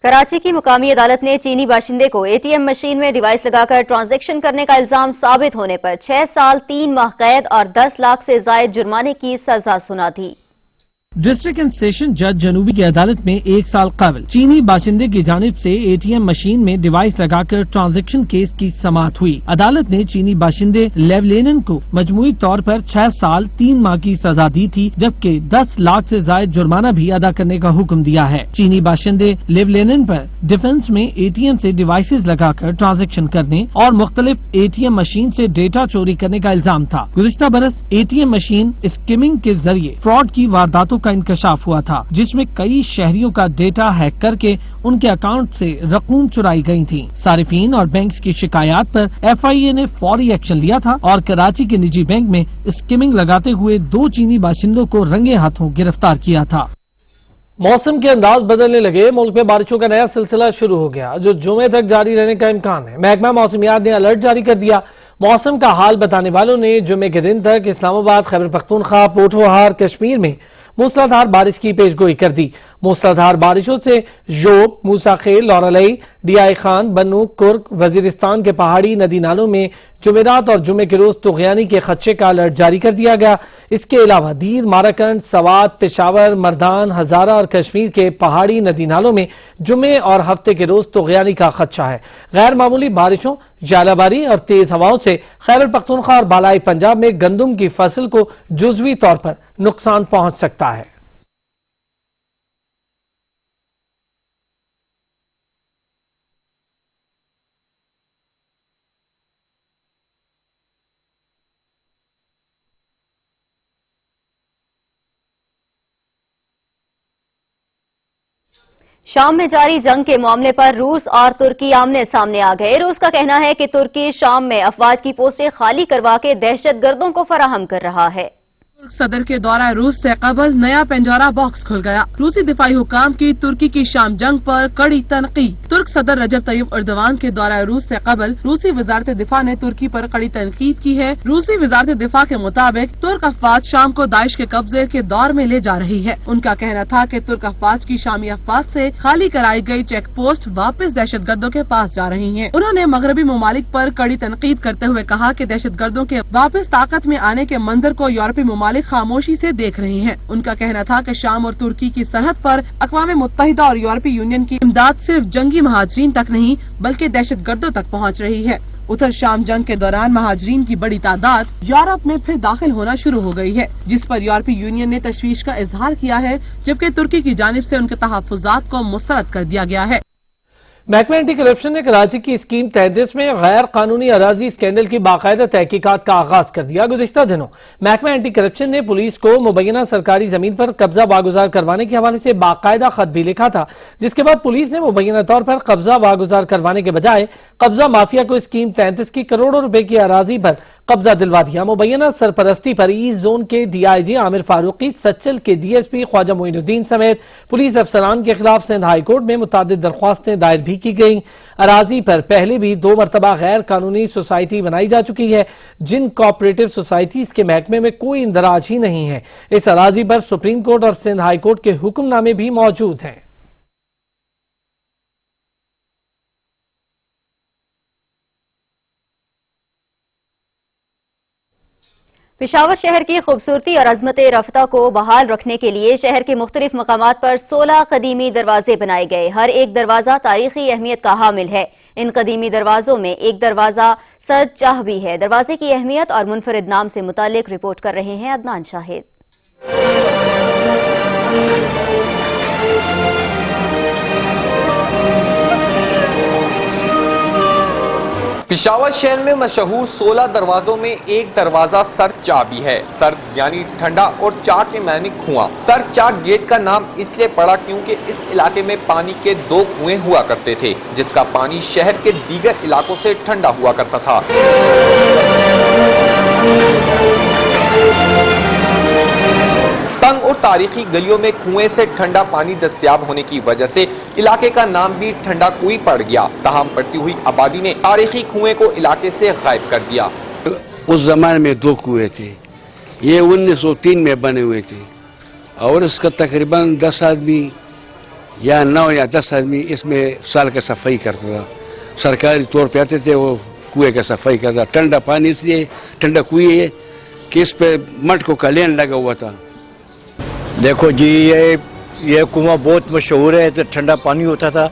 Speaker 2: कराची की मुकामी अदालत ने चीनी बाशिंदे को ATM मशीन में डिवाइस लगाकर ट्रांजैक्शन करने का इल्जाम साबित होने पर 6 साल 3 माह कैद और 10 लाख से जायद जुर्माने की सजा सुना दी।
Speaker 1: डिस्ट्रिक्ट एंड सेशन जज जनूबी की अदालत में 1 साल कबल चीनी बाशिंदे की जानिब से ATM मशीन में डिवाइस लगाकर ट्रांजैक्शन केस की समाअत हुई। अदालत ने चीनी बाशिंदे लेवलेनन को मजमूई तौर पर 6 साल 3 माह की सजा दी थी, जबकि 10 लाख से जायद जुर्माना भी अदा करने का हुक्म दिया है। चीनी बाशिंदे लेवलेनन पर डिफेंस में ATM से डिवाइसेज लगाकर ट्रांजैक्शन करने और मुख्तलिफ ATM मशीन से डेटा चोरी करने का इल्जाम था। गुज़िश्ता बरस ATM मशीन स्किमिंग के जरिए फ्रॉड की वारदातों का इंकशाफ हुआ था, जिसमें कई शहरियों का डेटा हैक करके उनके अकाउंट से रकूम चुराई गई थी। सारिफीन और बैंक्स की शिकायत पर FIA ने फौरी एक्शन लिया था और कराची के निजी बैंक में स्किमिंग लगाते हुए 2 चीनी बाशिंदों को रंगे हाथों गिरफ्तार किया था। मौसम के अंदाज बदलने लगे। मुल्क में बारिशों का नया सिलसिला शुरू हो गया, जो जुमे तक जारी रहने का इम्कान है। महकमा मौसमियात ने अलर्ट जारी कर दिया। मौसम का हाल बताने वालों ने जुमे के दिन तक इस्लामाबाद, खैबर पख्तूनख्वा, पोठोहार, कश्मीर में मूसलाधार बारिश की पेशगोई कर दी। मूसलाधार बारिशों से जोब, मूसा खेल, लौरलई, DI खान, बन्नू, कुर्क, वजीरिस्तान के पहाड़ी नदी नालों में जुमेरात और जुमे के रोज तुगयानी के खदशे का अलर्ट जारी कर दिया गया। इसके अलावा दीर, माराकंड, सवात, पेशावर, मर्दान, हजारा और कश्मीर के पहाड़ी नदी नालों में जुमे और हफ्ते के रोज तुगयानी का खदशा है। गैर मामूली बारिशों, जालाबारी और तेज हवाओं से खैबर पख्तूनख्वा और बालाई पंजाब में गंदम की फसल को जुज़वी तौर पर नुकसान पहुंच सकता है।
Speaker 2: शाम में जारी जंग के मामले पर रूस और तुर्की आमने सामने आ गए। रूस का कहना है कि तुर्की शाम में अफवाज की पोस्टें खाली करवा के दहशतगर्दों को फराहम कर रहा है।
Speaker 13: तुर्क सदर के दौरा रूस से कबल नया पेंजोरा बॉक्स खुल गया। रूसी दिफाई हुकाम की तुर्की की शाम जंग पर कड़ी तनकीद। तुर्क सदर रजब तैयब एर्दोगान के दौरा रूस से कबल रूसी वजारत दिफा ने तुर्की पर कड़ी तनकीद की है। रूसी वजारत दिफा के मुताबिक तुर्क अफवाज शाम को दाइश के कब्जे के दौर में ले जा रही है। उनका कहना था कि तुर्क अफवाज की शामी अफवाज से खाली कराई गई चेक पोस्ट वापस दहशतगर्दों के पास जा रही है। उन्होंने मगरबी ममालिक पर कड़ी तनकीद करते हुए कहा कि दहशतगर्दों के वापस ताकत में आने के मंजर को यूरोपीय ममालिक खामोशी से देख रहे हैं। उनका कहना था कि शाम और तुर्की की सरहद पर अक़वाम मुत्तहिदा और यूरोपीय यूनियन की इमदाद सिर्फ जंगी महाजरीन तक नहीं बल्कि दहशतगर्दों तक पहुंच रही है। उधर शाम जंग के दौरान महाजरीन की बड़ी तादाद यूरोप में फिर दाखिल होना शुरू हो गई है, जिस पर यूरोपीय यूनियन ने तशवीश का इजहार किया है, जबकि तुर्की की जानिब से उनके तहफ़्फ़ुज़ात को मुस्तरद कर दिया गया है।
Speaker 1: महकमा एंटी करप्शन ने कराची की स्कीम 33 में गैर कानूनी अराजी स्कैंडल की बाकायदा तहकीकात का आगाज कर दिया। गुज़िश्ता दिनों महकमा एंटी करप्शन ने पुलिस को मुबैना सरकारी जमीन पर कब्जा बागुजार करवाने के हवाले से बाकायदा खत भी लिखा था, जिसके बाद पुलिस ने मुबैना तौर पर कब्जा बागुजार करवाने के बजाय कब्जा माफिया को स्कीम 33 की करोड़ों रुपए की अराजी पर कब्जा दिलवा दिया। मुबैना सरपरस्ती पर ईस्ट जोन के DIG आमिर फारूकी, सच्चल के DSP ख्वाजा मोइनुद्दीन समेत पुलिस अफसरान के खिलाफ सिंध हाई कोर्ट में मुतादिद दरख्वास्तें दायर भी की गई। अराजी पर पहले भी 2 मरतबा गैर कानूनी सोसाइटी बनाई जा चुकी है, जिन कोऑपरेटिव सोसाइटीज के महकमे में कोई इंदराज ही नहीं है। इस अराजी पर सुप्रीम कोर्ट और सिंध हाई कोर्ट के हुक्मनामे भी मौजूद हैं।
Speaker 2: पेशावर शहर की खूबसूरती और अजमत रफ्ता को बहाल रखने के लिए शहर के मुख्तलिफ मकामात पर 16 कदीमी दरवाजे बनाए गए। हर एक दरवाजा तारीखी अहमियत का हामिल है। इन कदीमी दरवाजों में एक दरवाजा सर चाह भी है। दरवाजे की अहमियत और मुनफरिद नाम से मुतालिक रिपोर्ट कर रहे हैं अदनान शाहिद।
Speaker 4: پشاور شہر میں مشہور 16 دروازوں میں ایک دروازہ سر چابی ہے. سر یعنی ٹھنڈا اور چا کے معنی کنواں. سر چا گیٹ کا نام اس لیے پڑا کیونکہ اس علاقے میں پانی کے 2 کنویں ہوا کرتے تھے جس کا پانی شہر کے دیگر علاقوں سے ٹھنڈا ہوا کرتا تھا. تنگ اور تاریخی گلیوں میں کنویں سے ٹھنڈا پانی دستیاب ہونے کی وجہ سے علاقے کا نام بھی ٹھنڈا کوئی پڑ گیا. تاہم بڑھتی ہوئی آبادی نے تاریخی کنویں کو علاقے سے غائب کر دیا.
Speaker 6: اس زمانے میں 2 کنویں تھے, یہ 1903 میں بنے ہوئے تھے اور اس کا تقریباً 10 آدمی یا 9 یا 10 آدمی اس میں سال کا صفائی کرتا تھا. سرکاری طور پہ آتے تھے, وہ کنویں کا صفائی کرتا. ٹھنڈا پانی اس لیے ٹھنڈا کنویں ہے کہ اس پہ مٹکوں کا لین لگا ہوا تھا.
Speaker 8: دیکھو جی, یہ کنواں بہت مشہور ہے, تو ٹھنڈا پانی ہوتا تھا.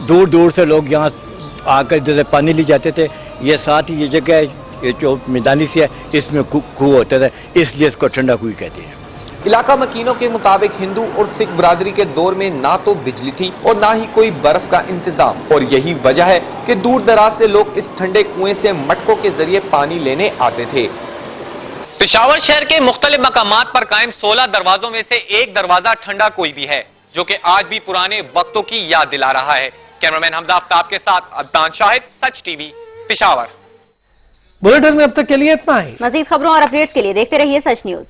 Speaker 8: دور دور سے لوگ یہاں آ کر جیسے پانی لی جاتے تھے. یہ ساتھ یہ جگہ ہے, یہ جو میدانی سے ہے, اس میں کنواں ہوتا تھا, اس لیے اس کو ٹھنڈا کنویں کہتے ہیں.
Speaker 4: علاقہ مکینوں کے مطابق ہندو اور سکھ برادری کے دور میں نہ تو بجلی تھی اور نہ ہی کوئی برف کا انتظام, اور یہی وجہ ہے کہ دور دراز سے لوگ اس ٹھنڈے کنویں سے مٹکوں کے ذریعے پانی لینے آتے تھے.
Speaker 9: پشاور شہر کے مختلف مقامات پر قائم 16 دروازوں میں سے ایک دروازہ ٹھنڈا کوئی بھی ہے جو کہ آج بھی پرانے وقتوں کی یاد دلا رہا ہے. کیمرامین حمزہ آفتاب کے ساتھ عدنان شاہد, سچ ٹی وی, پشاور.
Speaker 1: بلیٹن میں اب تک کے لیے اتنا ہی.
Speaker 2: مزید خبروں اور اپڈیٹس کے لیے دیکھتے رہیے سچ نیوز.